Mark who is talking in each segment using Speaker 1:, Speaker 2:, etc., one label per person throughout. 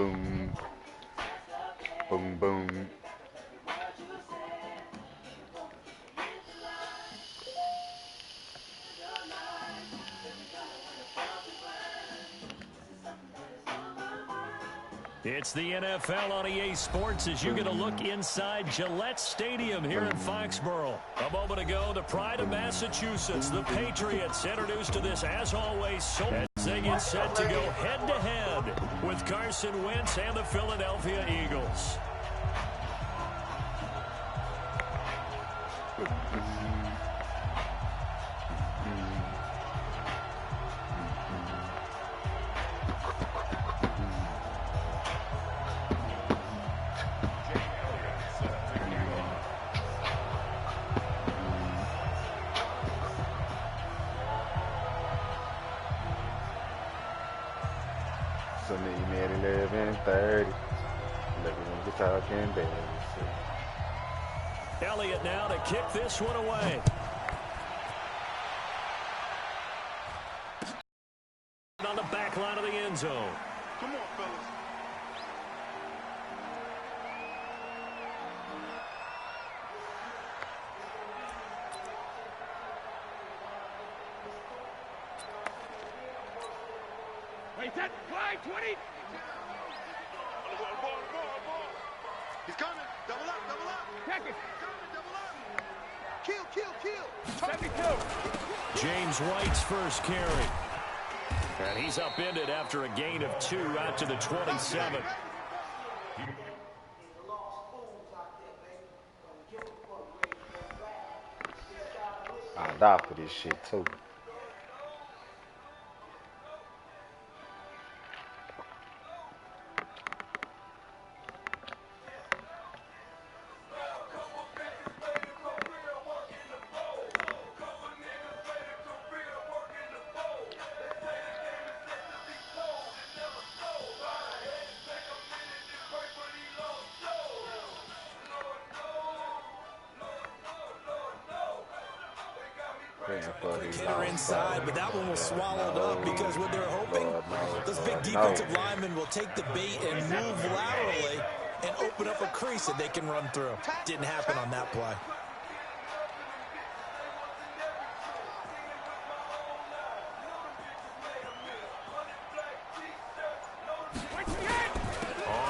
Speaker 1: boom. Boom, boom.
Speaker 2: It's the NFL on EA Sports as you get a look inside Gillette Stadium here in Foxborough. A moment ago, the pride of Massachusetts, the Patriots, introduced to this, as always, so as they get set to go head-to-head with Carson Wentz and the Philadelphia Eagles.
Speaker 1: So me at 11:30. Let me get talking, baby.
Speaker 2: Elliott now to kick this one away. On the back line of the end zone.
Speaker 3: Come on, fellas.
Speaker 4: Wait, that fly, 20.
Speaker 3: Ball. He's coming. Double up.
Speaker 4: Check it.
Speaker 3: Kill.
Speaker 4: 72.
Speaker 2: James White's first carry. And he's upended after a gain of 2 out to the 27.
Speaker 1: I die for this shit too.
Speaker 5: Quick hitter inside, but that one was swallowed up because what they're hoping, those big defensive linemen will take the bait and move laterally and open up a crease that they can run through. Didn't happen on that play.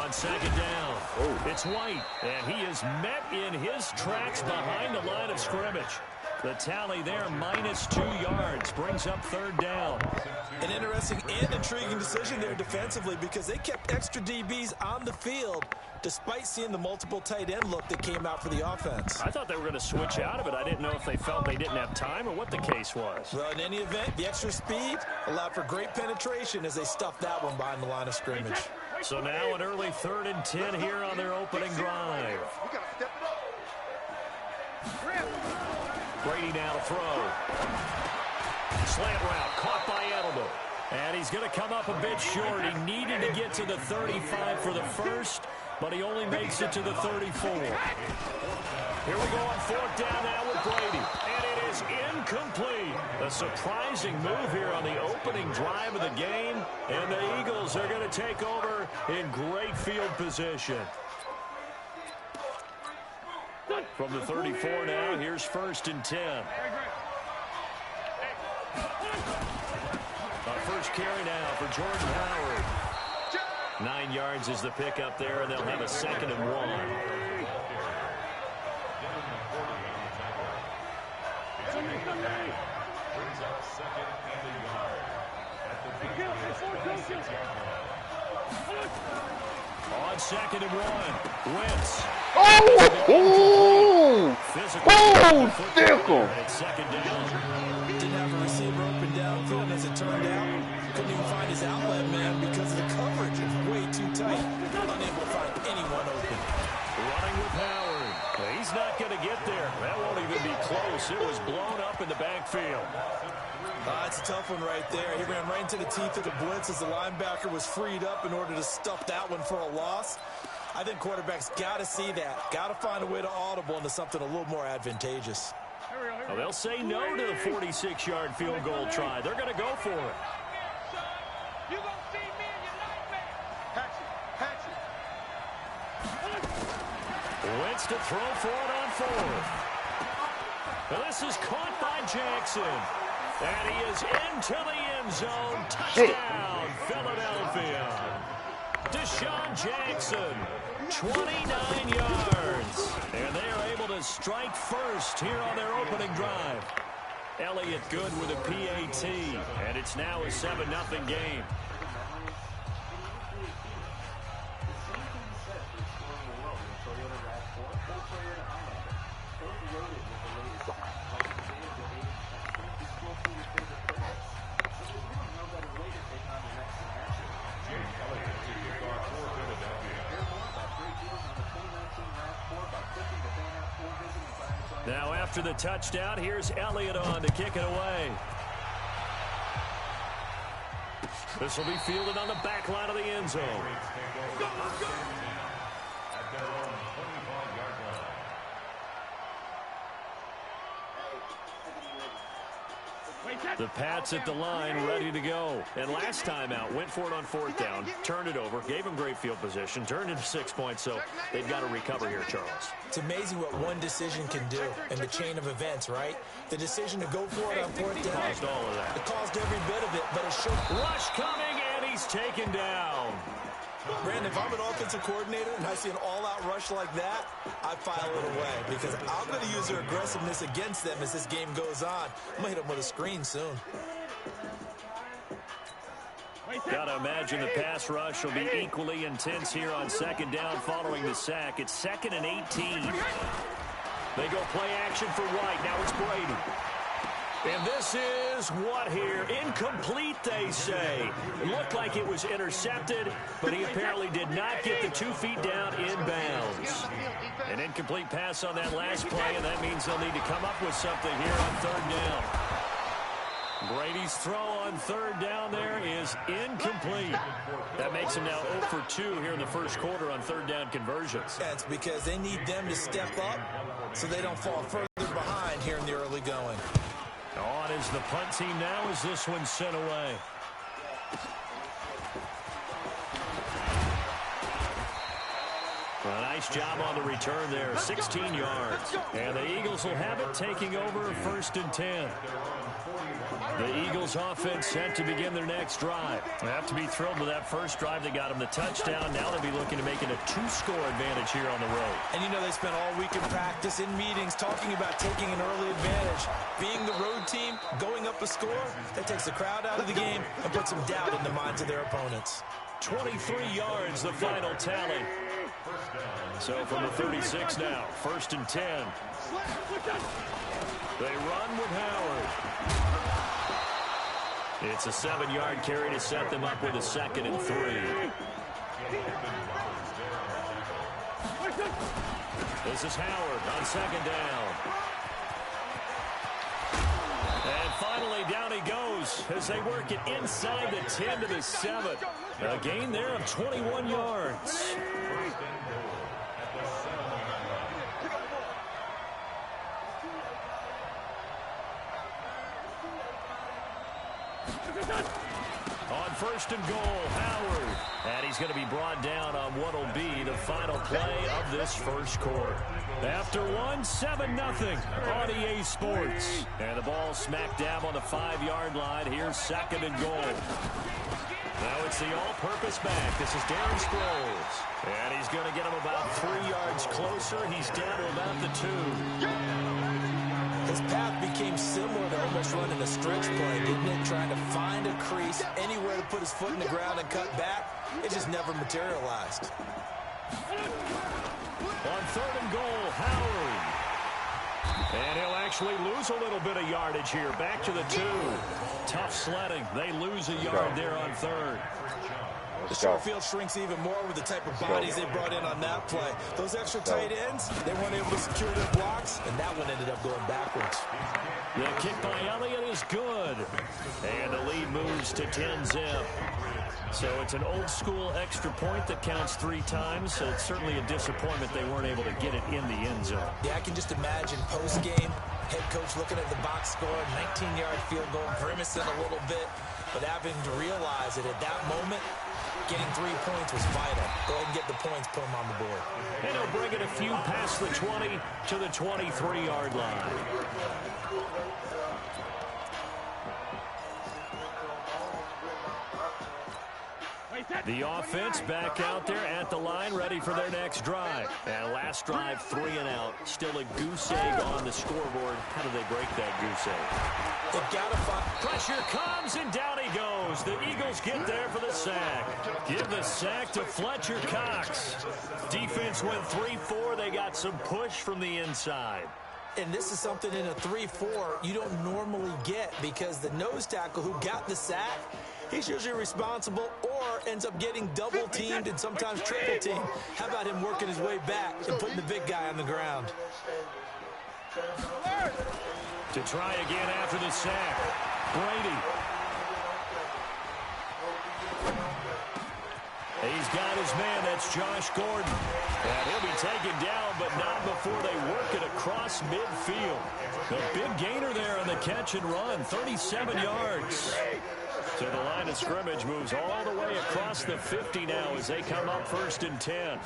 Speaker 2: On second down, it's White, and he is met in his tracks behind the line of scrimmage. The tally there, -2 yards, brings up third down.
Speaker 5: An interesting and intriguing decision there defensively because they kept extra DBs on the field despite seeing the multiple tight end look that came out for the offense.
Speaker 2: I thought they were going to switch out of it. I didn't know if they felt they didn't have time or what the case was.
Speaker 5: Well, in any event, the extra speed allowed for great penetration as they stuffed that one behind the line of scrimmage.
Speaker 2: So now an early 3rd and 10 here on their opening drive.
Speaker 3: We got to step it up.
Speaker 2: Brady now to throw. Slant route caught by Edelman. And he's going to come up a bit short. He needed to get to the 35 for the first, but he only makes it to the 34. Here we go on 4th down now with Brady. And it is incomplete. A surprising move here on the opening drive of the game. And the Eagles are going to take over in great field position. From the 34 now, here's 1st and 10. First carry now for Jordan Howard. 9 yards is the pickup there, and they'll have a 2nd and 1. On 2nd and 1, Wentz.
Speaker 1: Stickle.
Speaker 2: It's 2nd down.
Speaker 5: Didn't have a receiver open downfield, and as it turned out, couldn't even find his outlet man because the coverage is way too tight. Unable to find anyone open.
Speaker 2: Running with Howard. He's not going to get there. That won't even be close. It was blown up in the backfield.
Speaker 5: It's a tough one right there. He ran right into the teeth of the blitz as the linebacker was freed up in order to stuff that one for a loss. I think quarterbacks got to see that. Got to find a way to audible into something a little more advantageous.
Speaker 2: Well, they'll say no to the 46-yard field goal try. They're going to go for it.
Speaker 3: Patch
Speaker 2: Wentz to throw for it on fourth. Now this is caught by Jackson. And he is into the end zone. Touchdown, Philadelphia. Deshaun Jackson, 29 yards. And they are able to strike first here on their opening drive. Elliott good with a PAT. And it's now a 7-0 game. Now after the touchdown, here's Elliott on to kick it away. This will be fielded on the back line of the end zone. The Pats at the line, ready to go. And last time out, went for it on fourth down, turned it over, gave them great field position, turned into 6 points, so they've got to recover here, Charles.
Speaker 5: It's amazing what one decision can do in the chain of events, right? The decision to go for it on fourth down.
Speaker 2: Caused all of that.
Speaker 5: It caused every bit of it, but it should.
Speaker 2: Rush coming, and he's taken down.
Speaker 5: Brandon, if I'm an offensive coordinator and I see an all-out rush like that, I file it away because I'm going to use their aggressiveness against them as this game goes on. I'm going to hit them with a screen soon.
Speaker 2: Got to imagine the pass rush will be equally intense here on second down following the sack. It's 2nd and 18. They go play action for White. Now it's Brady. And this is what here? Incomplete, they say. It looked like it was intercepted, but he apparently did not get the 2 feet down in bounds. An incomplete pass on that last play, and that means they'll need to come up with something here on third down. Brady's throw on third down there is incomplete. That makes him now 0 for 2 here in the first quarter on third down conversions.
Speaker 5: That's because they need them to step up so they don't fall further behind here in the early going.
Speaker 2: On is the punt team now as this one's sent away. A nice job on the return there, 16 yards. And the Eagles will have it, taking over 1st and 10. The Eagles offense set to begin their next drive. They have to be thrilled with that first drive that got them the touchdown. Now they'll be looking to make it a 2-score advantage here on the road.
Speaker 5: And you know they spent all week in practice, in meetings, talking about taking an early advantage. Being the road team, going up a score, that takes the crowd out of the game and puts some doubt in the minds of their opponents.
Speaker 2: 23 yards, the final tally. So from the 36 now, 1st and 10. They run with Howard. It's a 7-yard carry to set them up with a 2nd and 3. This is Howard on 2nd down. And finally down he goes as they work it inside the 10 to the 7. A gain there of 21 yards. On 1st and goal, Howard. And he's going to be brought down on what will be the final play of this first quarter. After 7-0 on EA Sports. And the ball smack dab on the 5-yard line. Here's 2nd and goal. Now it's the all-purpose back. This is Darren Sproles. And he's going to get him about 3 yards closer. He's down to about the 2.
Speaker 5: His path became similar to almost running a stretch play, didn't it? Trying to find a crease, anywhere to put his foot in the ground and cut back. It just never materialized.
Speaker 2: On 3rd and goal, Howard. And he'll actually lose a little bit of yardage here. Back to the 2. Tough sledding. They lose a yard there on 3rd.
Speaker 5: The short field shrinks even more with the type of bodies they brought in on that play. Those extra tight ends, they weren't able to secure their blocks, and that one ended up going backwards.
Speaker 2: The kick by Elliott is good. And the lead moves to 10-zip. So it's an old-school extra point that counts 3 times, so it's certainly a disappointment they weren't able to get it in the end zone.
Speaker 5: Yeah, I can just imagine post-game, head coach looking at the box score, 19-yard field goal, grimacing a little bit, but having to realize that at that moment, Getting 3 points was vital. Go ahead and get the points, put them on the board.
Speaker 2: And he'll bring it a few past the 20 to the 23-yard line. The offense back out there at the line, ready for their next drive. And last drive, 3 and out. Still a goose egg on the scoreboard. How do they break that goose egg?
Speaker 5: They've got to find...
Speaker 2: Pressure comes, and down he goes. The Eagles get there for the sack. Give the sack to Fletcher Cox. Defense went 3-4. They got some push from the inside.
Speaker 5: And this is something in a 3-4 you don't normally get, because the nose tackle who got the sack, he's usually responsible or ends up getting double-teamed and sometimes triple-teamed. How about him working his way back and putting the big guy on the ground?
Speaker 2: To try again after the sack, Brady. He's got his man. That's Josh Gordon. And he'll be taken down, but not before they work it across midfield. A big gainer there on the catch and run, 37 yards. So the line of scrimmage moves all the way across the 50 now as they come up 1st and 10.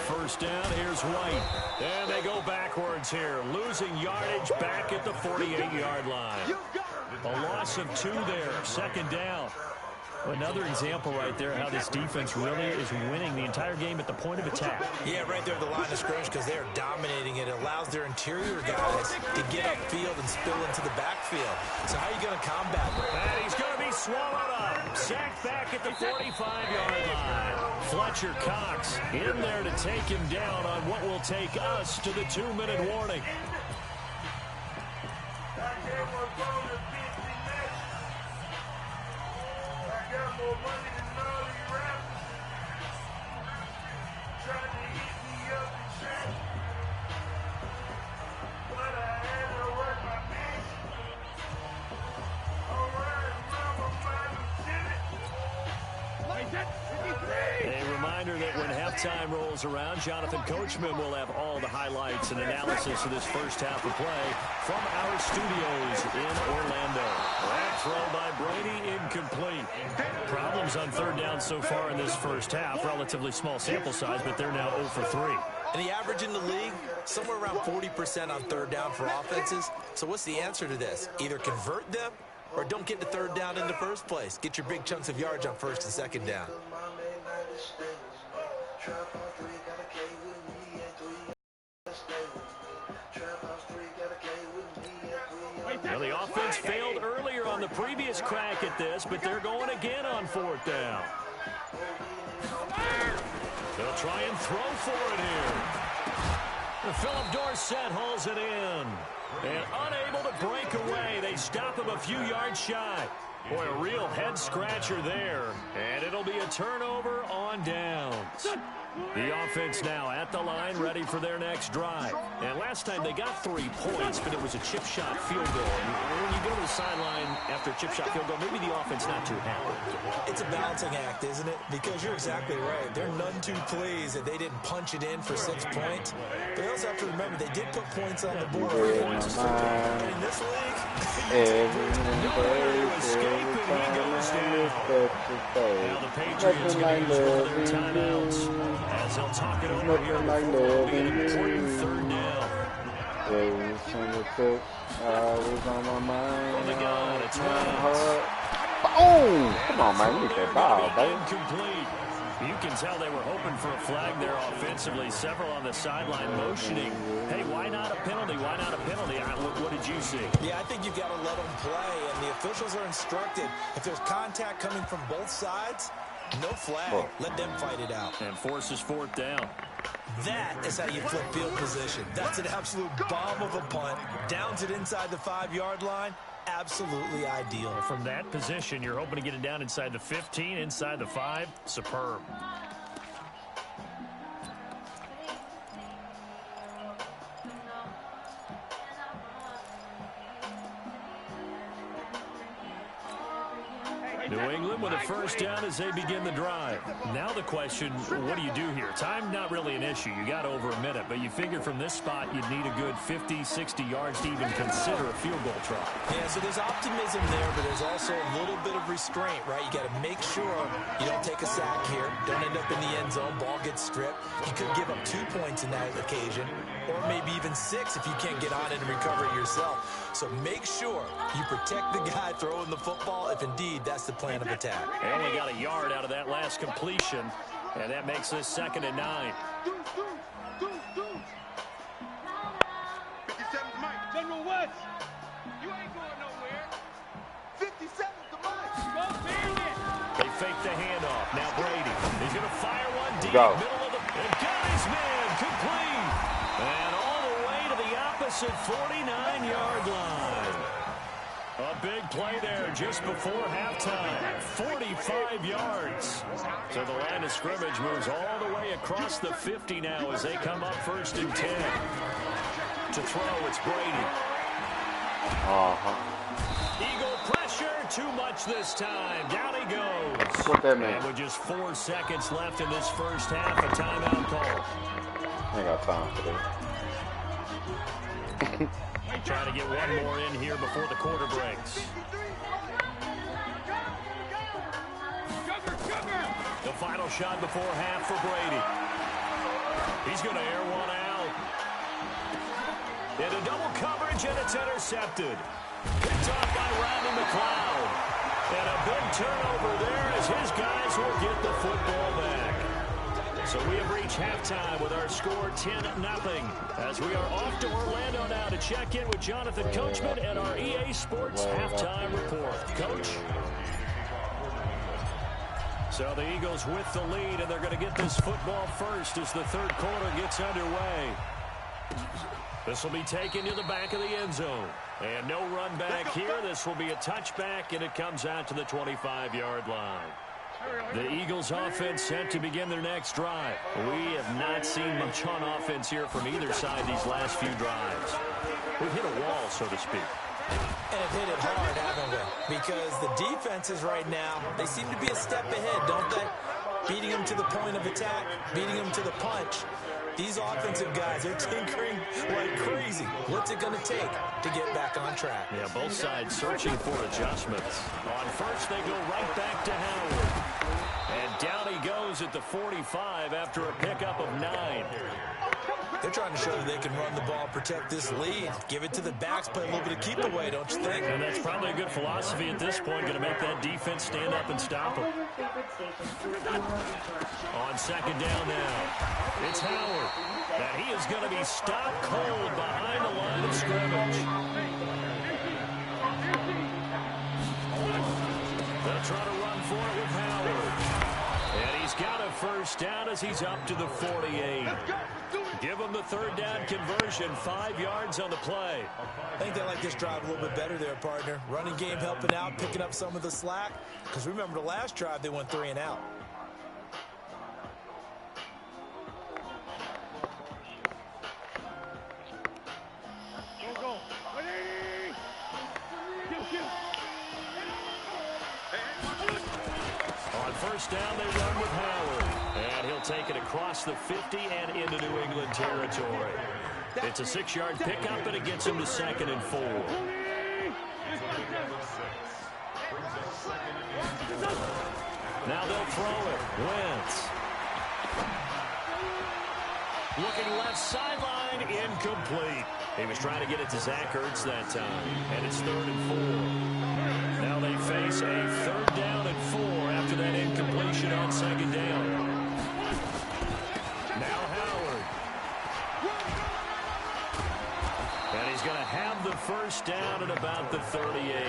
Speaker 2: First down, here's White. And they go backwards here, losing yardage back at the 48-yard line. A loss of 2 there, 2nd down. Another example right there how this defense really is winning the entire game at the point of attack.
Speaker 5: Yeah, right there at the line of scrimmage, because they're dominating it. It allows their interior guys to get upfield and spill into the backfield. So how are you going to combat that?
Speaker 2: And he's going to be swallowed up. Sacked back at the 45-yard line. Fletcher Cox in there to take him down on what will take us to the 2-minute warning. Time rolls around. Jonathan Coachman will have all the highlights and analysis of this first half of play from our studios in Orlando. That throw by Brady, incomplete. Problems on 3rd down so far in this first half. Relatively small sample size, but they're now 0 for 3.
Speaker 5: And the average in the league, somewhere around 40% on 3rd down for offenses. So what's the answer to this? Either convert them or don't get the 3rd down in the first place. Get your big chunks of yards on 1st and 2nd down.
Speaker 2: Well, the offense failed earlier on the previous crack at this, but they're going again on 4th down. They'll try and throw for it here. Philip Dorsett hauls it in. And unable to break away. They stop him a few yards shy. Boy, a real head-scratcher there. And it'll be a turnover on downs. The offense now at the line, ready for their next drive. And last time they got 3 points, but it was a chip shot field goal. And when you go to the sideline after a chip shot field goal, maybe the offense not too happy.
Speaker 5: It's a balancing act, isn't it? Because you're exactly right. They're none too pleased that they didn't punch it in for 6 points. But they also have to remember they did put points on the board. And in this league,
Speaker 2: now the Patriots going to use one of their timeouts as they'll talk it over here before it'll be an important 3rd down. From the gun, it's
Speaker 1: Boom! Come on, man. You get that ball, baby.
Speaker 2: Incomplete. You can tell they were hoping for a flag there offensively. Several on the sideline motioning. Hey, why not a penalty? Why not a penalty? What did you see?
Speaker 5: Yeah, I think you've got to let them play, and the officials are instructed. If there's contact coming from both sides, no flag. Let them fight it out.
Speaker 2: And forces 4th down.
Speaker 5: That is how you flip field position. That's an absolute bomb of a punt. Downs it inside the 5-yard line. Absolutely ideal.
Speaker 2: From that position, you're hoping to get it down inside the 15, inside the 5. Superb. New England with a first down as they begin the drive. Now the question, what do you do here? Time not really an issue. You got over a minute, but you figure from this spot you'd need a good 50, 60 yards to even consider a field goal try.
Speaker 5: Yeah, so there's optimism there, but there's also a little bit of restraint, right? You got to make sure you don't take a sack here. Don't end up in the end zone. Ball gets stripped. You could give up 2 points in that occasion, or maybe even 6 if you can't get on it and recover it yourself. So make sure you protect the guy throwing the football if indeed that's the plan of attack.
Speaker 2: They only got a yard out of that last completion, and that makes this 2nd and 9.
Speaker 3: 57's Mike.
Speaker 4: General West, you ain't going nowhere.
Speaker 3: 57's the Mike.
Speaker 4: Go, Bandit.
Speaker 2: They fake the handoff. Now Brady. He's going to fire one deep.
Speaker 1: Go.
Speaker 2: Middle of the... And got his man. Complete. And all the way to the opposite 49-yard line. A big play there just before halftime. 45 yards. So the line of scrimmage moves all the way across the 50 now as they come up 1st and 10. To throw, it's Brady. Eagle pressure, too much this time. Down he goes.
Speaker 1: What that mean?
Speaker 2: And with just 4 seconds left in this first half, a timeout call.
Speaker 1: I ain't got time for that.
Speaker 2: Trying to get one more in here before the quarter breaks. The final shot before half for Brady. He's going to air one out. Into double coverage, and it's intercepted. Picked off by Rodney McLeod. And a big turnover there as his guys will get the football back. So we have reached halftime with our score 10-0 as we are off to Orlando now to check in with Jonathan Coachman and our EA Sports halftime report. Coach? So the Eagles with the lead, and they're going to get this football first as the 3rd quarter gets underway. This will be taken to the back of the end zone. And no run back here. This will be a touchback, and it comes out to the 25-yard line. The Eagles offense set to begin their next drive. We have not seen much on offense here from either side these last few drives. We've hit a wall, so to speak.
Speaker 5: And have hit it hard, haven't we? Because the defenses right now, they seem to be a step ahead, don't they? Beating them to the point of attack, beating them to the punch. These offensive guys are tinkering like crazy. What's it going to take to get back on track?
Speaker 2: Yeah, both sides searching for adjustments. On first, they go right back to Howard. And down he goes at the 45 after a pickup of 9.
Speaker 5: They're trying to show that they can run the ball, protect this lead, give it to the backs, play a little bit of keep away, don't you think?
Speaker 2: And that's probably a good philosophy at this point, going to make that defense stand up and stop them. On 2nd down now, it's Howard. And he is going to be stopped cold behind the line of scrimmage. They'll try to run for it with Howard. And he's got a first down as he's up to the 48. Give him the 3rd down conversion, 5 yards on the play.
Speaker 5: I think they like this drive a little bit better there, partner. Running game helping out, picking up some of the slack. Because remember the last drive, they went 3 and out.
Speaker 4: Go.
Speaker 2: On first down, they run with Howard. And he'll take it across the 50 and into New England territory. It's a 6-yard pickup, and it gets him to 2nd and 4. Now they'll throw it. Wentz. Looking left sideline, incomplete. He was trying to get it to Zach Ertz that time, and it's 3rd and 4. Now they face a 3rd down and 4 after that incompletion on 2nd down. Now Howard. And he's going to have the first down at about the 38.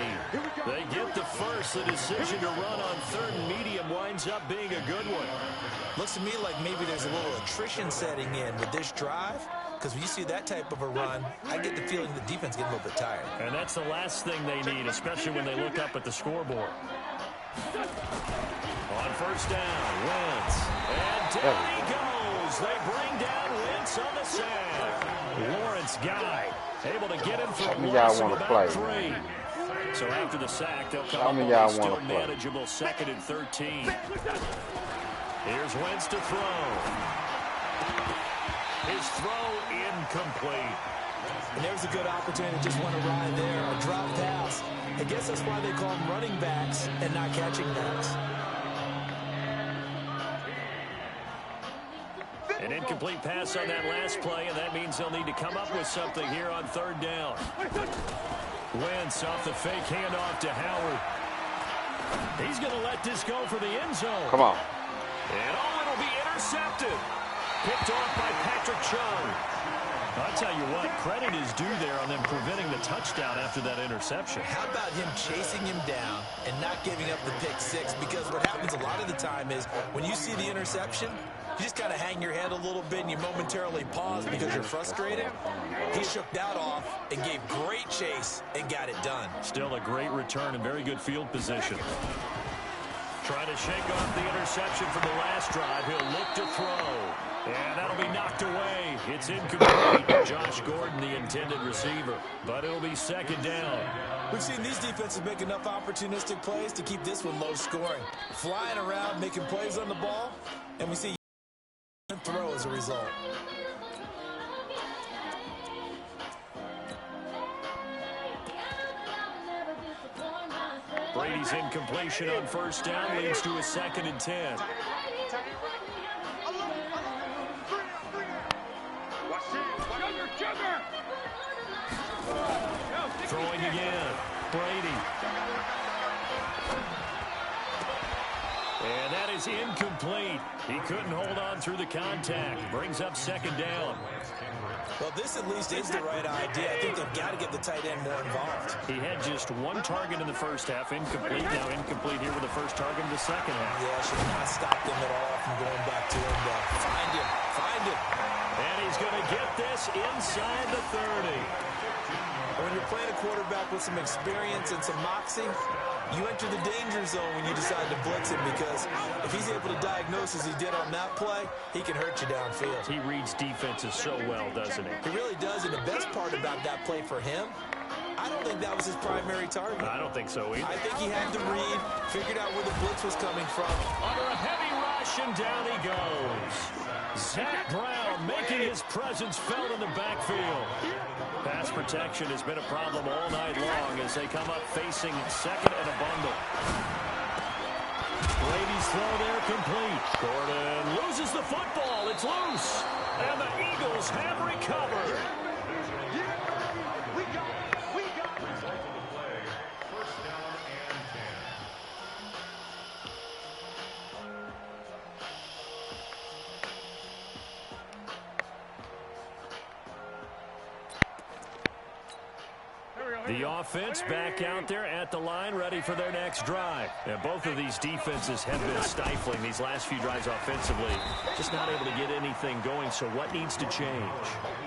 Speaker 2: They get the first. The decision to run on 3rd and medium winds up being a good one.
Speaker 5: Looks to me like maybe there's a little attrition setting in with this drive. Because when you see that type of a run, I get the feeling the defense getting a little bit tired.
Speaker 2: And that's the last thing they need, especially when they look up at the scoreboard. On first down, Wentz. And down he goes. They bring down Wentz on the sack. Lawrence Guy able to get him for a loss of about 3. So after the sack, they'll come
Speaker 1: How
Speaker 2: up
Speaker 1: many
Speaker 2: on
Speaker 1: y'all
Speaker 2: a still
Speaker 1: wanna play?
Speaker 2: manageable 2nd and 13. Here's Wentz to throw. His throw incomplete.
Speaker 5: And there's a good opportunity to just want to ride there. A drop pass. I guess that's why they call them running backs and not catching backs.
Speaker 2: An incomplete pass on that last play, and that means they'll need to come up with something here on 3rd down. Wentz off the fake handoff to Howard. He's going to let this go for the end zone.
Speaker 1: Come on.
Speaker 2: And it'll be intercepted. Picked off by Patrick Chung. I'll tell you what, credit is due there on them preventing the touchdown after that interception.
Speaker 5: How about him chasing him down and not giving up the pick six? Because what happens a lot of the time is when you see the interception, you just kind of hang your head a little bit and you momentarily pause because you're frustrated. He shook that off and gave great chase and got it done.
Speaker 2: Still a great return and very good field position. Trying to shake off the interception from the last drive. He'll look to throw. And that'll be knocked away. It's incomplete. Josh Gordon, the intended receiver. But it'll be 2nd down.
Speaker 5: We've seen these defenses make enough opportunistic plays to keep this one low scoring. Flying around, making plays on the ball. And we see throw as a result.
Speaker 2: Brady's incompletion on 1st down leads to a 2nd and 10. Throwing again. Brady. And that is incomplete. He couldn't hold on through the contact. Brings up 2nd down.
Speaker 5: Well, this at least is the right idea. I think they've got to get the tight end more involved.
Speaker 2: He had just 1 target in the 1st half. Incomplete. Now incomplete here with the 1st target in the 2nd half.
Speaker 5: Yeah, should not stop them at all from going back to him. Find him. Find him.
Speaker 2: And he's going to get this inside the 30.
Speaker 5: When you're playing a quarterback with some experience and some moxie, you enter the danger zone when you decide to blitz him, because if he's able to diagnose as he did on that play, he can hurt you downfield.
Speaker 2: He reads defenses so well, doesn't he?
Speaker 5: He really does, and the best part about that play for him, I don't think that was his primary target.
Speaker 2: I don't think so either.
Speaker 5: I think he had to read, figured out where the blitz was coming from.
Speaker 2: Under a heavy rush, and down he goes. Zach Brown making his presence felt in the backfield. Pass protection has been a problem all night long as they come up facing 2nd and a bundle. Brady's throw there complete. Gordon loses the football. It's loose. And the Eagles have recovered. The offense back out there at the line, ready for their next drive. And both of these defenses have been stifling these last few drives offensively. Just not able to get anything going, so what needs to change?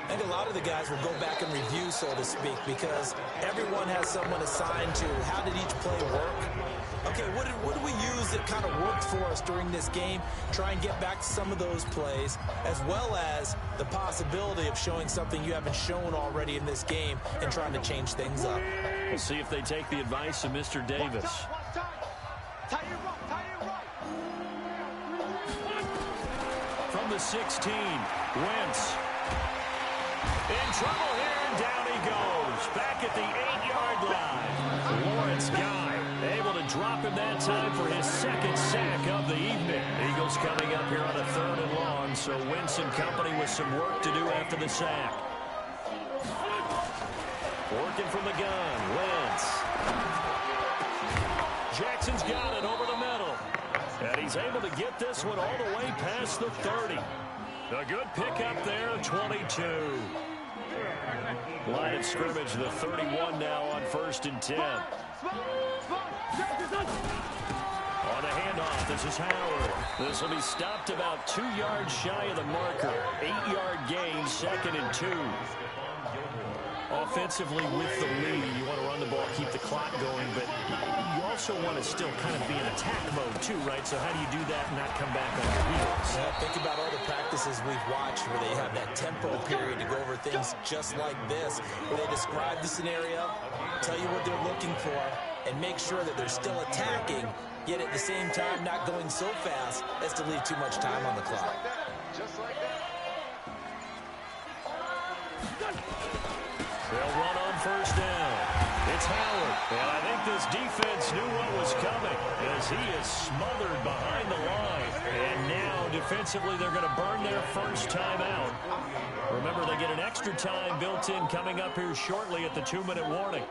Speaker 5: I think a lot of the guys will go back and review, so to speak, because everyone has someone assigned to how did each play work. Okay, what did we use that kind of worked for us during this game? Try and get back to some of those plays, as well as the possibility of showing something you haven't shown already in this game and trying to change things up.
Speaker 2: We'll see if they take the advice of Mr. Davis. From the 16, Wentz. In trouble here, and down he goes. Back at the 8-yard line. Lawrence Guy able to drop him that time for his 2nd sack of the evening. Eagles coming up here on a 3rd and long, so Wentz and company with some work to do after the sack. Working from the gun, Wentz. Jackson's got it over the middle. And he's able to get this one all the way past the 30. A good pickup there, 22. Line of scrimmage, the 31 now on 1st and 10. On a handoff, this is Howard. This will be stopped about 2 yards shy of the marker. 8-yard gain, 2nd and 2. Offensively with the lead, you want to run the ball, keep the clock going, but you also want to still kind of be in attack mode too, right? So how do you do that and not come back on your heels?
Speaker 5: Yeah, think about all the practice practices we've watched where they have that tempo period to go over things just like this, where they describe the scenario, tell you what they're looking for, and make sure that they're still attacking, yet at the same time not going so fast as to leave too much time on the clock.
Speaker 3: Just like that.
Speaker 2: They'll run on first down. It's Howard. And I think this defense knew what was coming as he is smothered behind the line. And now, defensively, they're going to burn their first time out. Remember, they get an extra time built in coming up here shortly at the 2-minute warning.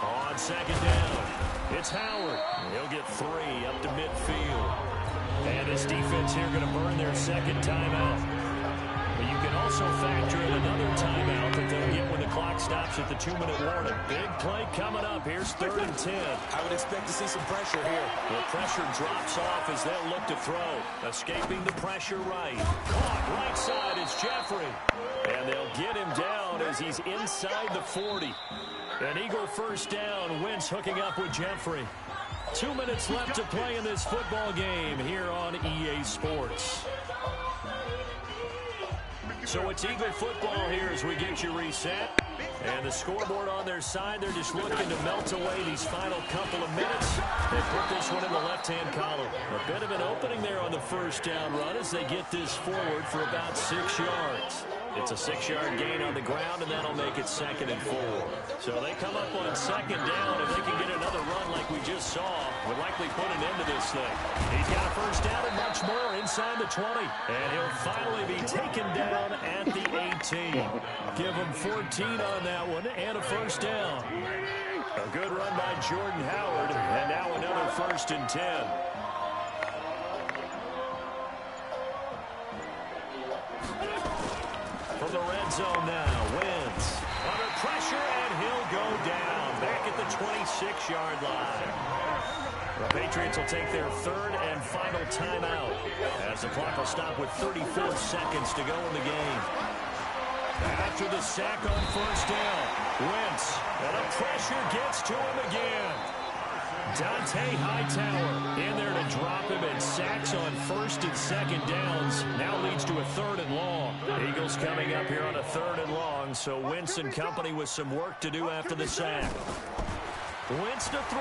Speaker 2: On second down, it's Howard. He'll get 3 up to midfield. And this defense here going to burn their second timeout. But you can also factor in another timeout that they'll get when the clock stops at the 2-minute warning. Big play coming up. Here's 3rd and 10.
Speaker 5: I would expect to see some pressure here.
Speaker 2: The pressure drops off as they'll look to throw. Escaping the pressure right. Caught right side is Jeffrey. And they'll get him down as he's inside the 40. An Eagle first down. Wentz hooking up with Jeffrey. 2 minutes left to play in this football game here on EA Sports. So it's Eagle football here as we get you reset. And the scoreboard on their side, they're just looking to melt away these final couple of minutes. They put this one in the left-hand column. A bit of an opening there on the first down run as they get this forward for about 6 yards. It's a 6-yard gain on the ground, and that'll make it 2nd and 4. So they come up on second down. If they can get another run like we just saw, would likely put an end to this thing. He's got a first down and much more inside the 20. And he'll finally be taken down at the 18. Give him 14 on that one and a first down. A good run by Jordan Howard, and now another 1st and 10. From the red zone now, Wentz under pressure, and he'll go down back at the 26-yard line. The Patriots will take their 3rd and final timeout as the clock will stop with 34 seconds to go in the game. After the sack on first down, Wentz, and the pressure gets to him again. Dante Hightower in there to drop him, and sacks on 1st and 2nd downs. Now leads to a 3rd and long. Eagles coming up here on a 3rd and long, so Wentz and company with some work to do after the sack. Wentz to throw.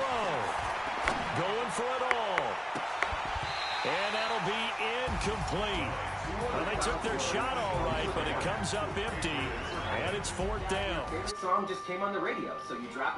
Speaker 2: Going for it all. And that'll be incomplete. Well, they took their shot all right, but it comes up empty, and it's 4th down.
Speaker 6: This song just came on the radio, so you drop everything.